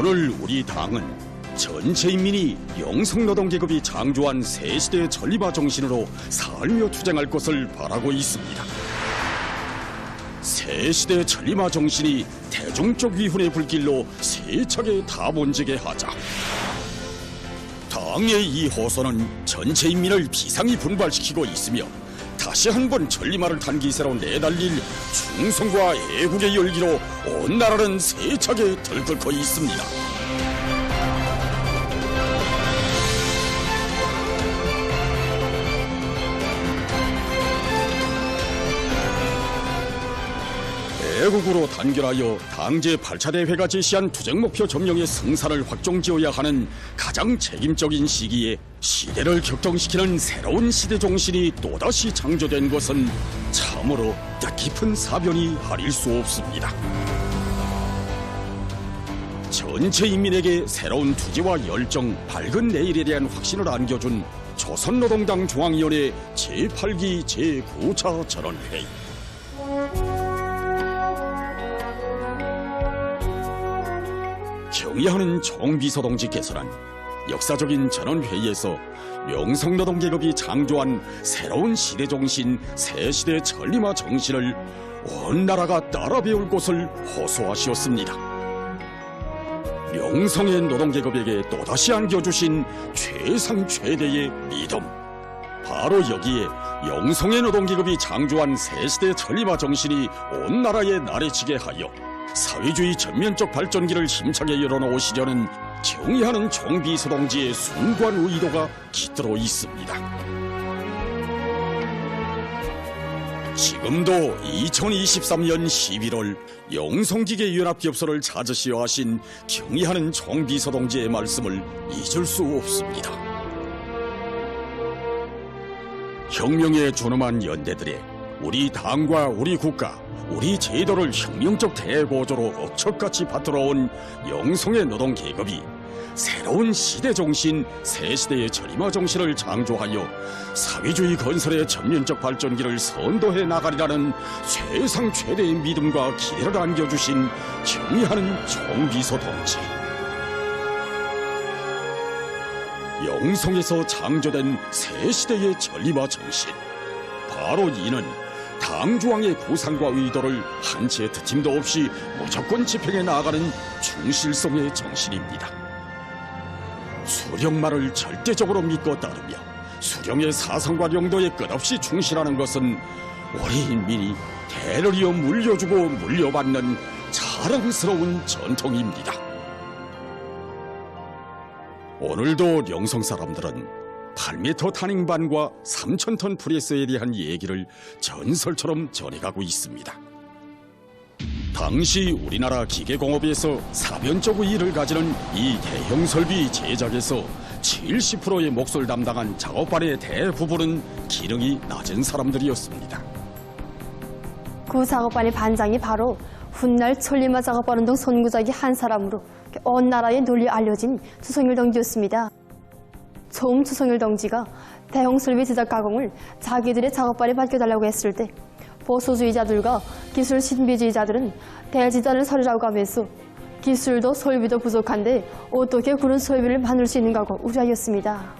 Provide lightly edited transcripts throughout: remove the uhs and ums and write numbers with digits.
오늘 우리 당은 전체 인민이 영성노동계급이 창조한 새시대 전리마 정신으로 살며 투쟁할 것을 바라고 있습니다. 새시대 전리마 정신이 대중적 위훈의 불길로 세차게 다본지게 하자. 당의 이 호소는 전체 인민을 비상히 분발시키고 있으며 다시 한번 전리마를 탄 기세로 내달릴 충성과 애국의 열기로 온 나라는 세차게 들끓고 있습니다. 애국으로 단결하여 당제 8차 대회가 제시한 투쟁 목표 점령의 성사를 확정지어야 하는 가장 책임적인 시기에 시대를 격동시키는 새로운 시대 정신이 또다시 창조된 것은 참으로 뜻깊은 사변이 아닐 수 없습니다. 전체 인민에게 새로운 투지와 열정, 밝은 내일에 대한 확신을 안겨준 조선노동당 중앙위원회 제8기 제9차 전원회의. 경의하는 총비서동지께서는 역사적인 전원회의에서 영성노동계급이 창조한 새로운 시대정신, 새시대 전리마 정신을 온 나라가 따라 배울 것을 호소하시었습니다. 영성의 노동계급에게 또다시 안겨주신 최상 최대의 믿음, 바로 여기에 영성의 노동계급이 창조한 새시대 전리마 정신이 온 나라에 나래지게 하여 사회주의 전면적 발전기를 힘차게 열어놓으시려는 경의하는 총비서동지의 숭고한 의도가 깃들어 있습니다. 지금도 2023년 11월 영성기계연합기업소를 찾으시어 하신 경의하는 총비서동지의 말씀을 잊을 수 없습니다. 혁명에 준엄한 연대들의 우리 당과 우리 국가, 우리 제도를 혁명적 대고조로 억척같이 받들어온 영성의 노동계급이 새로운 시대정신, 새시대의 전리마 정신을 창조하여 사회주의 건설의 전면적 발전기를 선도해 나가리라는 세상 최대의 믿음과 기대를 안겨주신 경의하는 총비서동지. 영성에서 창조된 새시대의 전리마 정신, 바로 이는 당중앙의 구상과 의도를 한치의 트임도 없이 무조건 집행해 나아가는 충실성의 정신입니다. 수령말을 절대적으로 믿고 따르며 수령의 사상과 용도에 끝없이 충실하는 것은 우리 인민이 대를 이어 물려주고 물려받는 자랑스러운 전통입니다. 오늘도 영성 사람들은 8m 타닝반과 3,000톤 프레스에 대한 얘기를 전설처럼 전해가고 있습니다. 당시 우리나라 기계공업에서 사변적 의의를 가지는 이 대형 설비 제작에서 70%의 몫을 담당한 작업반의 대부분은 기능이 낮은 사람들이었습니다. 그 작업반의 반장이 바로 훗날 천리마 작업반 운동 선구자기 한 사람으로 온 나라에 널리 알려진 주성일 동지였습니다. 처음 주성일 동지가 대형 설비 제작 가공을 자기들의 작업반에 맡겨달라고 했을 때 보수주의자들과 기술 신비주의자들은 대지단을 서류라고 하면서 기술도 설비도 부족한데 어떻게 그런 설비를 만들 수 있는가고 우려하였습니다.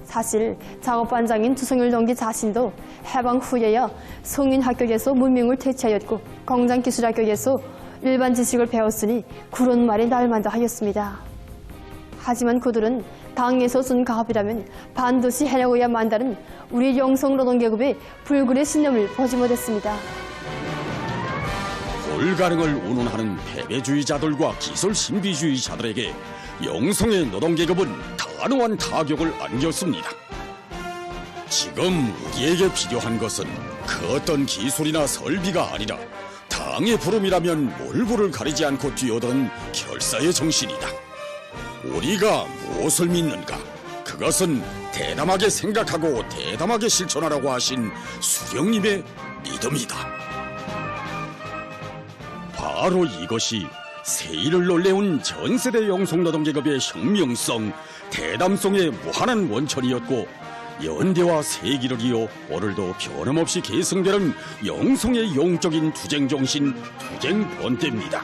사실 작업반장인 주성일 동지 자신도 해방 후에야 성인 합격에서 문명을 퇴치하였고 공장기술 합격에서 일반 지식을 배웠으니 그런 말이 날만도 하였습니다. 하지만 그들은 당에서 준 가업이라면 반드시 해내고야 만다는 우리 영성노동계급의 불굴의 신념을 보지 못했습니다. 불가능을 운운하는 패배주의자들과 기술 신비주의자들에게 영성의 노동계급은 단호한 타격을 안겼습니다. 지금 우리에게 필요한 것은 그 어떤 기술이나 설비가 아니라 당의 부름이라면 몰부를 가리지 않고 뛰어드는 결사의 정신이다. 우리가 무엇을 믿는가? 그것은 대담하게 생각하고 대담하게 실천하라고 하신 수령님의 믿음이다. 바로 이것이 세일을 놀래운 전세대 영성노동계급의 혁명성, 대담성의 무한한 원천이었고 연대와 세기를 이어 오늘도 변함없이 계승되는 영성의 영적인 투쟁정신, 투쟁본대입니다.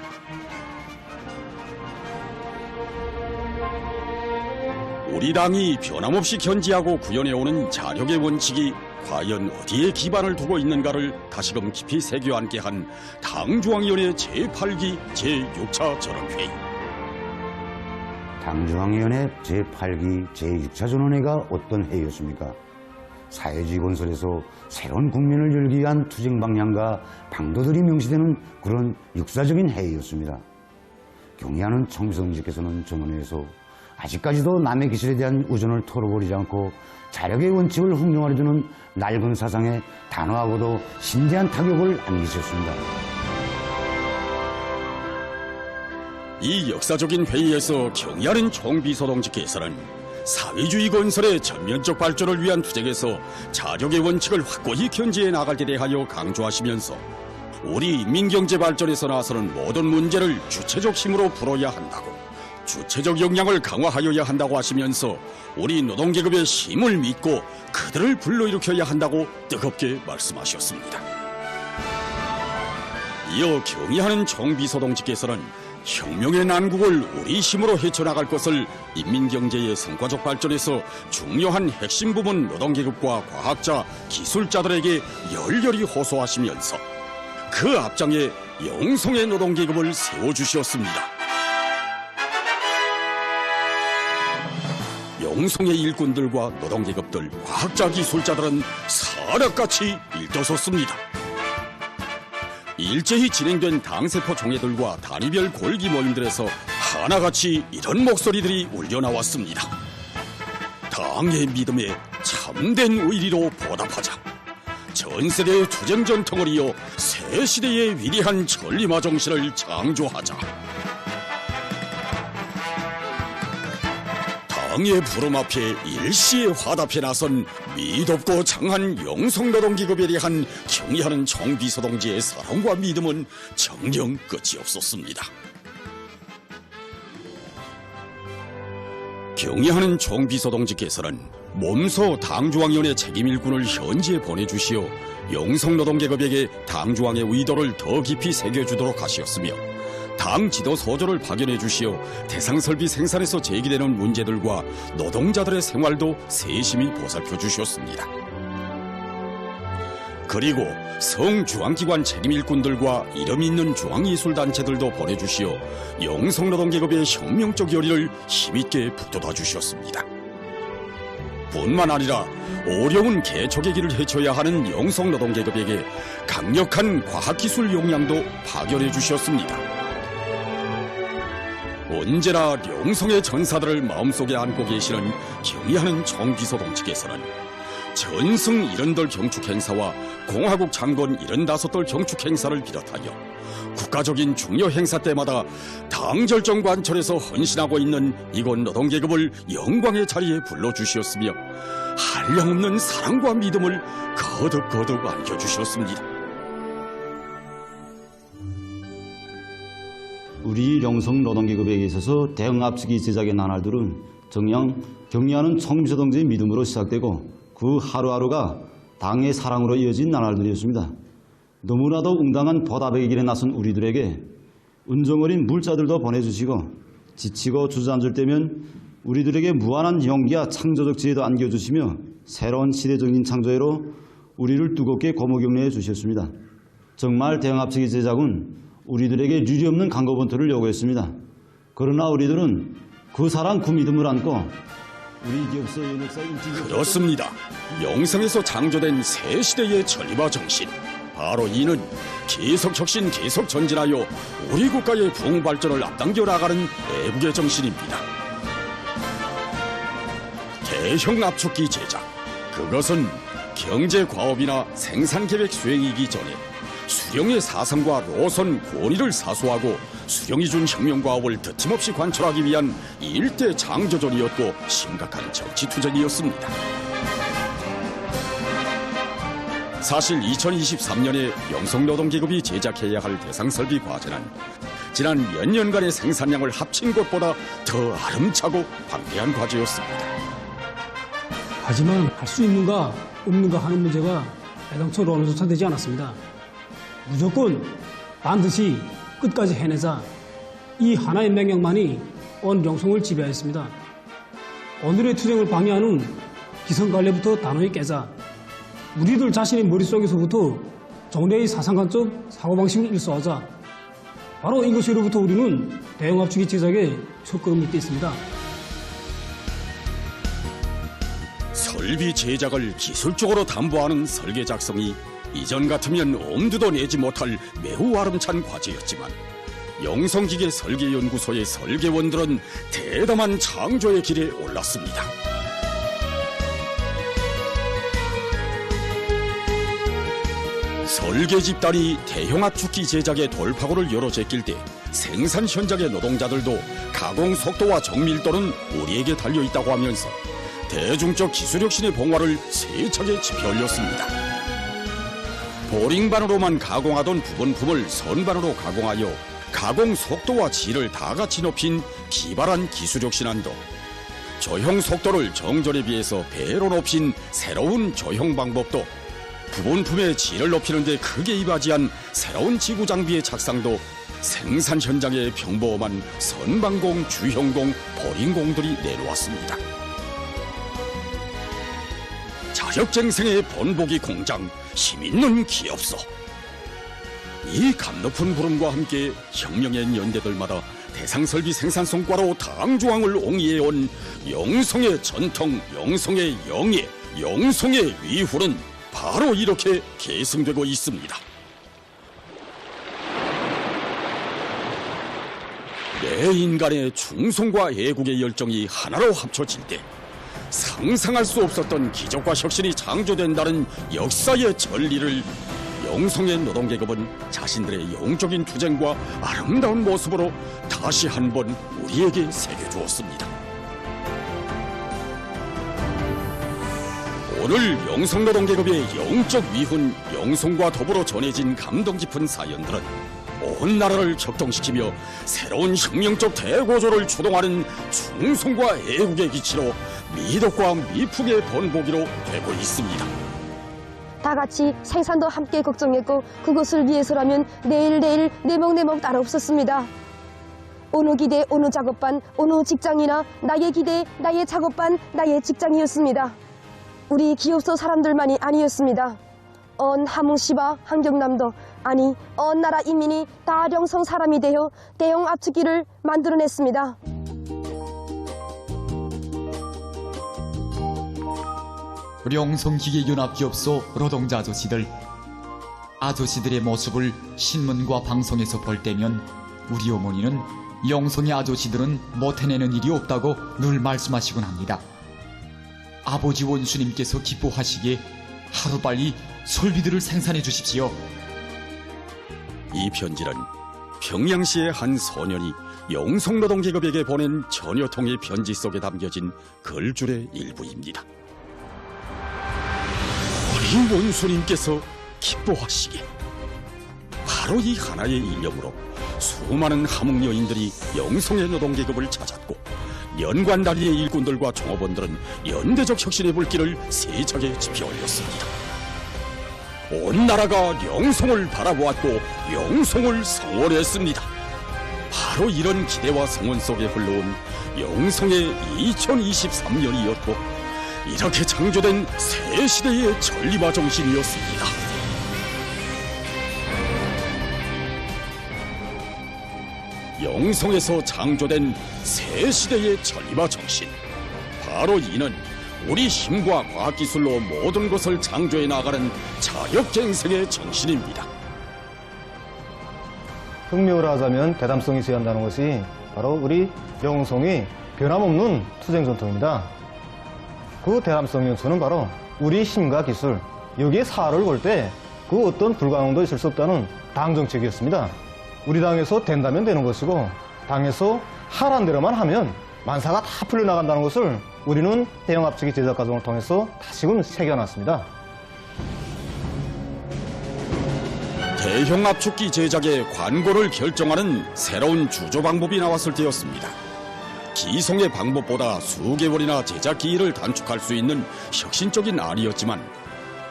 우리 당이 변함없이 견지하고 구현해오는 자력의 원칙이 과연 어디에 기반을 두고 있는가를 다시금 깊이 새겨앉게 한 당중앙위원회 제8기 제6차 전원회의. 당중앙위원회 제8기 제6차 전원회가 어떤 회의였습니까? 사회주의 건설에서 새로운 국면을 열기 위한 투쟁 방향과 방도들이 명시되는 그런 육사적인 회의였습니다. 경의하는 청비서동지께서는 전원회에서 아직까지도 남의 기술에 대한 우전을 털어버리지 않고 자력의 원칙을 hun명하려주는 낡은 사상에 단호하고도 심대한 타격을 안기셨습니다. 이 역사적인 회의에서 경의하는 총비서동지께서는 사회주의 건설의 전면적 발전을 위한 투쟁에서 자력의 원칙을 확고히 견지해 나갈 데 대하여 강조하시면서 우리 민경제 발전에서 나서는 모든 문제를 주체적 힘으로 풀어야 한다고, 주체적 역량을 강화하여야 한다고 하시면서 우리 노동계급의 힘을 믿고 그들을 불러일으켜야 한다고 뜨겁게 말씀하셨습니다. 이어 경의하는 총비서동지께서는 혁명의 난국을 우리 힘으로 헤쳐나갈 것을 인민경제의 성과적 발전에서 중요한 핵심 부분 노동계급과 과학자, 기술자들에게 열렬히 호소하시면서 그 앞장에 영성의 노동계급을 세워주셨습니다. 영성의 일꾼들과 노동계급들, 과학자, 기술자들은 사략같이 일떠섰습니다. 일제히 진행된 당세포 총회들과 단위별 골기 모임들에서 하나같이 이런 목소리들이 울려나왔습니다. 당의 믿음에 참된 의리로 보답하자. 전 세대의 투쟁 전통을 이어 새 시대의 위대한 전리마 정신을 창조하자. 당의 부름 앞에 일시에 화답해 나선 미덥고 장한 영성노동기급에 대한 경의하는 총비서동지의 사랑과 믿음은 정녕 끝이 없었습니다. 경의하는 총비서동지께서는 몸소 당중앙위원회 책임일꾼을 현지에 보내주시어 영성노동계급에게 당중앙의 의도를 더 깊이 새겨주도록 하시었으며 당 지도 소조를 파견해 주시어 대상설비 생산에서 제기되는 문제들과 노동자들의 생활도 세심히 보살펴 주셨습니다. 그리고 성중앙기관 책임일꾼들과 이름 있는 중앙예술단체들도 보내주시어 영성노동계급의 혁명적 열의를 힘있게 북돋아 주셨습니다. 뿐만 아니라 어려운 개척의 길을 헤쳐야 하는 영성노동계급에게 강력한 과학기술 역량도 파견해 주셨습니다. 언제나 영성의 전사들을 마음속에 안고 계시는 경의하는 총비서동지께서는 전승 70돌 경축행사와 공화국 창건 75돌 경축행사를 비롯하여 국가적인 중요 행사 때마다 당절정관철에서 헌신하고 있는 이곳 노동계급을 영광의 자리에 불러주셨으며 한량없는 사랑과 믿음을 거듭거듭 안겨주셨습니다. 우리 영성 노동계급에 있어서 대응 압축이 제작의 나날들은 정녕 경의하는 총비서동지의 믿음으로 시작되고 그 하루하루가 당의 사랑으로 이어진 나날들이었습니다. 너무나도 응당한 보답의 길에 나선 우리들에게 은정어린 물자들도 보내주시고 지치고 주저앉을 때면 우리들에게 무한한 용기와 창조적 지혜도 안겨주시며 새로운 시대적인 창조회로 우리를 뜨겁게 고무격려해 주셨습니다. 정말 대응 압축이 제작은 우리들에게 유리없는 강고번토를 요구했습니다. 그러나 우리들은 그 사랑, 그 믿음을 안고 우리 기업서 연역사 일찍 그렇습니다. 영성에서 창조된 새 시대의 전리마 정신, 바로 이는 계속 혁신, 계속 전진하여 우리 국가의 부흥 발전을 앞당겨 나가는 애국의 정신입니다. 대형 압축기 제작, 그것은 경제 과업이나 생산 계획 수행이기 전에 수령의 사상과 노선, 권위를 사수하고 수령이 준 혁명 과업을 드침없이 관철하기 위한 일대 장조전이었고 심각한 정치 투쟁이었습니다. 사실 2023년에 영성노동계급이 제작해야 할 대상설비 과제는 지난 몇 년간의 생산량을 합친 것보다 더 아름차고 방대한 과제였습니다. 하지만 할 수 있는가 없는가 하는 문제가 애당초 논의조차 되지 않았습니다. 무조건 반드시 끝까지 해내자, 이 하나의 명령만이 온 영성을 지배하였습니다. 오늘의 투쟁을 방해하는 기성관례부터 단호히 깨자 우리들 자신의 머릿속에서부터 정례의 사상관적 사고방식을 일소하자. 바로 이것으로부터 우리는 대형압축기 제작에 첫걸음을 뗐습니다. 설비 제작을 기술적으로 담보하는 설계 작성이 이전 같으면 엄두도 내지 못할 매우 아름찬 과제였지만 영성기계 설계연구소의 설계원들은 대담한 창조의 길에 올랐습니다. 설계 집단이 대형압축기 제작의 돌파구를 열어 제낄 때 생산 현장의 노동자들도 가공 속도와 정밀도는 우리에게 달려있다고 하면서 대중적 기술혁신의 봉화를 세차게 지펴 올렸습니다. 보링반으로만 가공하던 부분품을 선반으로 가공하여 가공 속도와 질을 다 같이 높인 기발한 기술혁신안도, 조형 속도를 정전에 비해서 배로 높인 새로운 조형 방법도, 부분품의 질을 높이는 데 크게 이바지한 새로운 지구 장비의 착상도 생산 현장에 평범한 선반공, 주형공, 보링공들이 내놓았습니다. 자력쟁생의 본보기 공장, 힘있는 기업소. 이 감높은 부름과 함께 혁명의 연대들마다 대상설비 생산성과로 당조항을 옹이해온 영성의 전통, 영성의 영예, 영성의 위훈은 바로 이렇게 계승되고 있습니다. 내 인간의 충성과 애국의 열정이 하나로 합쳐질 때 상상할 수 없었던 기적과 혁신이 창조된다는 역사의 전리를 영성의 노동계급은 자신들의 영적인 투쟁과 아름다운 모습으로 다시 한번 우리에게 새겨주었습니다. 오늘 영성노동계급의 영적 위훈, 영성과 더불어 전해진 감동 깊은 사연들은 온 나라를 격동시키며 새로운 혁명적 대고조를 추동하는 충성과 애국의 기치로 미덕과 미풍의 본보기로 되고 있습니다. 다 같이 생산도 함께 걱정했고 그것을 위해서라면 내일 내먹 따로 없었습니다. 어느 기대, 어느 작업반, 어느 직장이나 나의 기대, 나의 작업반, 나의 직장이었습니다. 우리 기업소 사람들만이 아니었습니다. 온 함흥시와 한경남도, 아니 온 나라 인민이 다 영성 사람이 되어 대형 압축기를 만들어냈습니다. 영성기계연합기업소 노동자 아저씨들의 모습을 신문과 방송에서 볼 때면 우리 어머니는 영성의 아저씨들은 못 해내는 일이 없다고 늘 말씀하시곤 합니다. 아버지 원수님께서 기뻐하시기에 하루빨리 설비들을 생산해 주십시오. 이 편지는 평양시의 한 소년이 영성노동계급에게 보낸 전여 통의 편지 속에 담겨진 글줄의 일부입니다. 우리 원수님께서 기뻐하시기에 바로 이 하나의 일념으로 수많은 함흥 여인들이 영성의 노동계급을 찾았고 연관단위의 일꾼들과 종업원들은 연대적 혁신의 불길을 세차게 지펴 올렸습니다. 온 나라가 영성을 바라보았고 영성을 성원했습니다. 바로 이런 기대와 성원 속에 흘러온 영성의 2023년이었고 이렇게 창조된 새 시대의 전리마 정신이었습니다. 영성에서 창조된 새 시대의 전리마 정신, 바로 이는 우리 힘과 과학기술로 모든 것을 창조해 나가는 자력갱생의 정신입니다. 혁명을 하자면 대담성이 있어야 한다는 것이 바로 우리 영성의 변함없는 투쟁 전통입니다. 그 대담성 요소는 바로 우리 힘과 기술, 여기에 사활을 걸 때 그 어떤 불가능도 있을 수 없다는 당 정책이었습니다. 우리 당에서 된다면 되는 것이고 당에서 하라는 대로만 하면 만사가 다 풀려나간다는 것을 우리는 대형압축기 제작 과정을 통해서 다시금 새겨놨습니다. 대형압축기 제작의 관고를 결정하는 새로운 주조 방법이 나왔을 때였습니다. 기성의 방법보다 수개월이나 제작 기일을 단축할 수 있는 혁신적인 안이었지만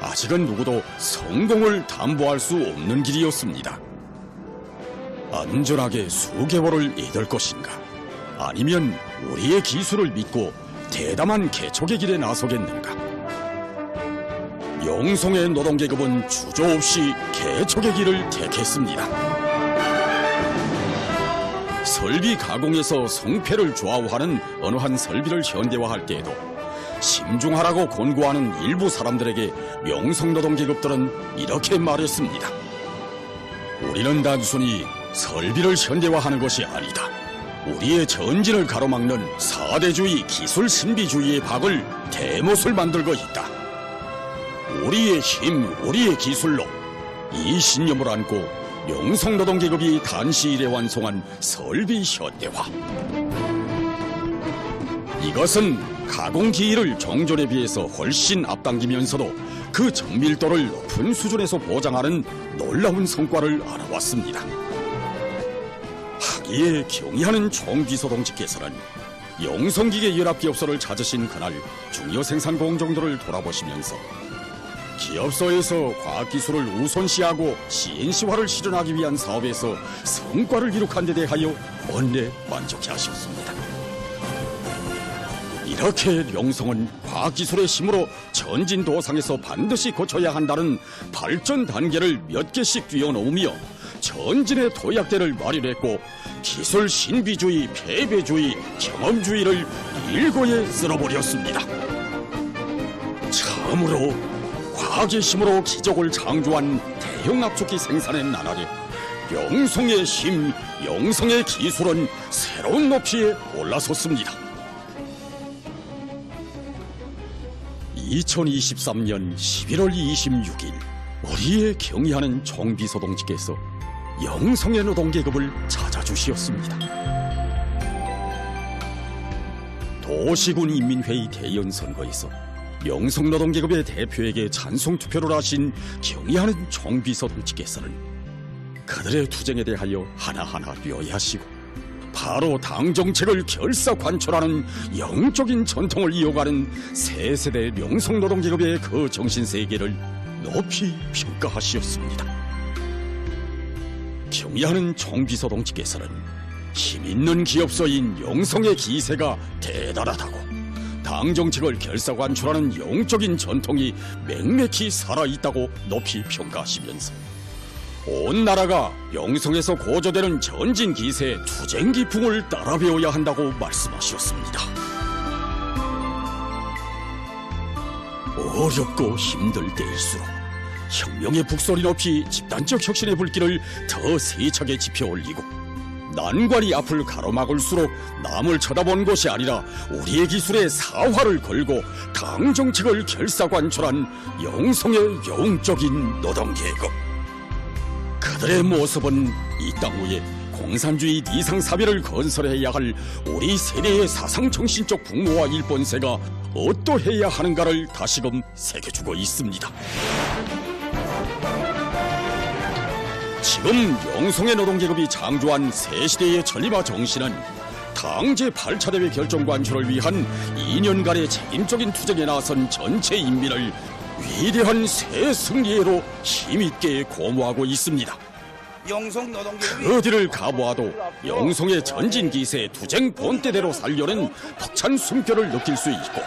아직은 누구도 성공을 담보할 수 없는 길이었습니다. 안전하게 수개월을 이을 것인가, 아니면 우리의 기술을 믿고 대담한 개척의 길에 나서겠는가? 영송의 노동계급은 주저없이 개척의 길을 택했습니다. 설비 가공에서 성패를 좌우하는 어느 한 설비를 현대화할 때에도 심중하라고 권고하는 일부 사람들에게 영성노동계급들은 이렇게 말했습니다. 우리는 단순히 설비를 현대화하는 것이 아니다. 우리의 전진을 가로막는 사대주의 기술 신비주의의 박을 대못을 만들고 있다. 우리의 힘, 우리의 기술로 이 신념을 안고 영성노동계급이 단시 일에 완성한 설비 현대화. 이것은 가공기일을 정전에 비해서 훨씬 앞당기면서도 그 정밀도를 높은 수준에서 보장하는 놀라운 성과를 알아왔습니다. 하기에 경의하는 총비서동지께서는 영성기계연합기업소를 찾으신 그날 중요 생산 공정도를 돌아보시면서 기업소에서 과학기술을 우선시하고 CNC화를 실현하기 위한 사업에서 성과를 기록한 데 대하여 원래 만족해하셨습니다. 이렇게 영성은 과학기술의 힘으로 전진 도상에서 반드시 거쳐야 한다는 발전 단계를 몇 개씩 뛰어넘으며 전진의 도약대를 마련했고 기술 신비주의, 패배주의, 경험주의를 일고에 쓸어버렸습니다. 참으로 과학의 힘으로 기적을 창조한 대형 압축기 생산의 나날에 영성의 힘, 영성의 기술은 새로운 높이에 올라섰습니다. 2023년 11월 26일 우리의 경의하는 총비서동지께서 영성의 노동계급을 찾아주시었습니다. 도시군 인민회의 대연선거에서 영성노동계급의 대표에게 찬성투표를 하신 경의하는 총비서동지께서는 그들의 투쟁에 대하여 하나하나 료해하시고 바로 당정책을 결사관철하는 영적인 전통을 이어가는 새 세대 영성노동계급의 그 정신세계를 높이 평가하시었습니다. 경의하는 총비서동지께서는 힘있는 기업소인 영성의 기세가 대단하다고 당정책을 결사관철하는 영적인 전통이 맹맥히 살아있다고 높이 평가하시면서 온 나라가 영성에서 고조되는 전진 기세 투쟁 기풍을 따라 배워야 한다고 말씀하셨습니다. 어렵고 힘들 때일수록 혁명의 북소리 높이 집단적 혁신의 불길을 더 세차게 지펴올리고 난관이 앞을 가로막을수록 남을 쳐다본 것이 아니라 우리의 기술에 사활을 걸고 당정책을 결사관철한 영성의 영적인 노동계급. 그들의 모습은 이 땅 위에 공산주의 이상사회를 건설해야 할 우리 세대의 사상정신적 풍모와 일본세가 어떠해야 하는가를 다시금 새겨주고 있습니다. 지금 영성의 노동계급이 창조한 새시대의 전리마 정신은 당 제8차 대회 결정 관철을 위한 2년간의 책임적인 투쟁에 나선 전체 인민을 위대한 새 승리로 힘있게 고무하고 있습니다. 그 뒤를 가보아도 영성의 전진 기세 투쟁 본때대로 살려는 벅찬 숨결을 느낄 수 있고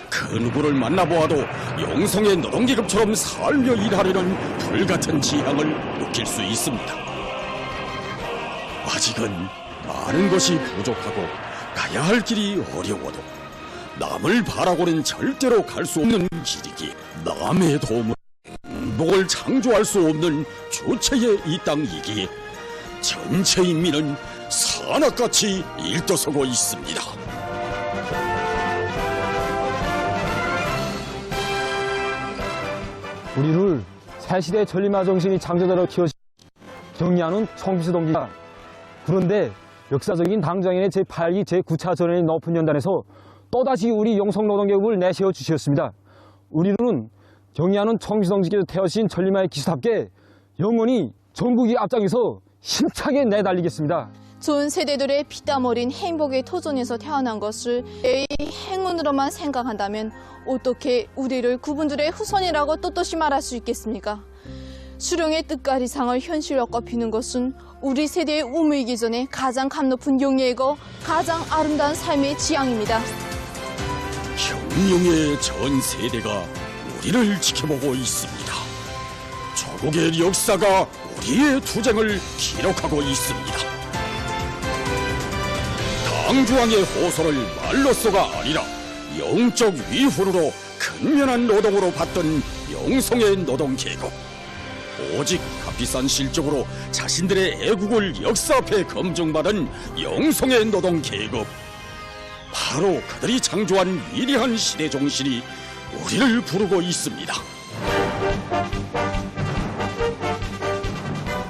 그 누구를 만나보아도 영성의 노동계급처럼 살며 일하려는 불같은 지향을 느낄 수 있습니다. 아직은 많은 것이 부족하고 가야 할 길이 어려워도 남을 바라고는 절대로 갈 수 없는 길이기에 남의 도움을 행복을 창조할 수 없는 주체의 이 땅이기에 전체 인민은 산악같이 일떠서고 있습니다. 우리를 새시대 전리마 정신이 창조자로 키워주신 경의하는 총비서동지다. 그런데 역사적인 당정인의 제8기 제9차 전원의 높은 연단에서 또다시 우리 영성노동계급을 내세워 주셨습니다. 우리는 경의하는 총비서동지께서 태우신 전리마의 기수답게 영원히 전국이 앞장에서 힘차게 내달리겠습니다. 좋은 세대들의 피땀 어린 행복의 토종에서 태어난 것을 내 행운으로만 생각한다면 어떻게 우리를 그분들의 후손이라고 떳떳이 말할 수 있겠습니까? 수령의 뜻가리상을 현실로 꼽히는 것은 우리 세대의 우물이기 전에 가장 감 높은 용예이고 가장 아름다운 삶의 지향입니다. 운명의 전 세대가 우리를 지켜보고 있습니다. 조국의 역사가 우리의 투쟁을 기록하고 있습니다. 당주왕의 호소를 말로써가 아니라 영적 위훈으로 근면한 노동으로 받던 영성의 노동계급. 오직 값비싼 실적으로 자신들의 애국을 역사 앞에 검증받은 영성의 노동계급. 바로 그들이 창조한 위대한 시대 정신이 우리를 부르고 있습니다.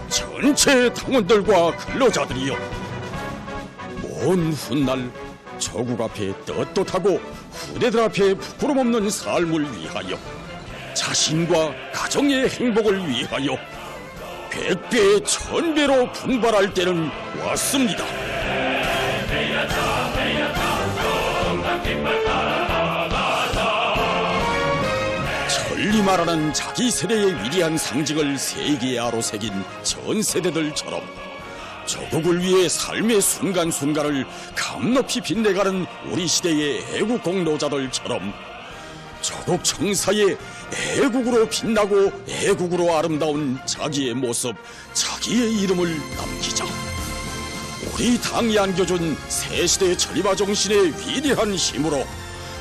전체 당원들과 근로자들이여, 먼 훗날 조국 앞에 떳떳하고 후대들 앞에 부끄럼 없는 삶을 위하여, 자신과 가정의 행복을 위하여 100배 1000배로 분발할 때는 왔습니다. 천리마라는 자기 세대의 위대한 상징을 세계에 아로새긴 전 세대들처럼 조국을 위해 삶의 순간순간을 감높이 빛내가는 우리 시대의 애국 공로자들처럼 조국 청사에 애국으로 빛나고 애국으로 아름다운 자기의 모습, 자기의 이름을 남기자. 우리 당이 안겨준 새시대 전리마 정신의 위대한 힘으로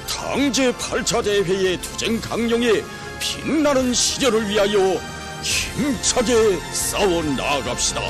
당제 8차 대회의 투쟁 강령에 빛나는 시절을 위하여 힘차게 싸워 나아갑시다.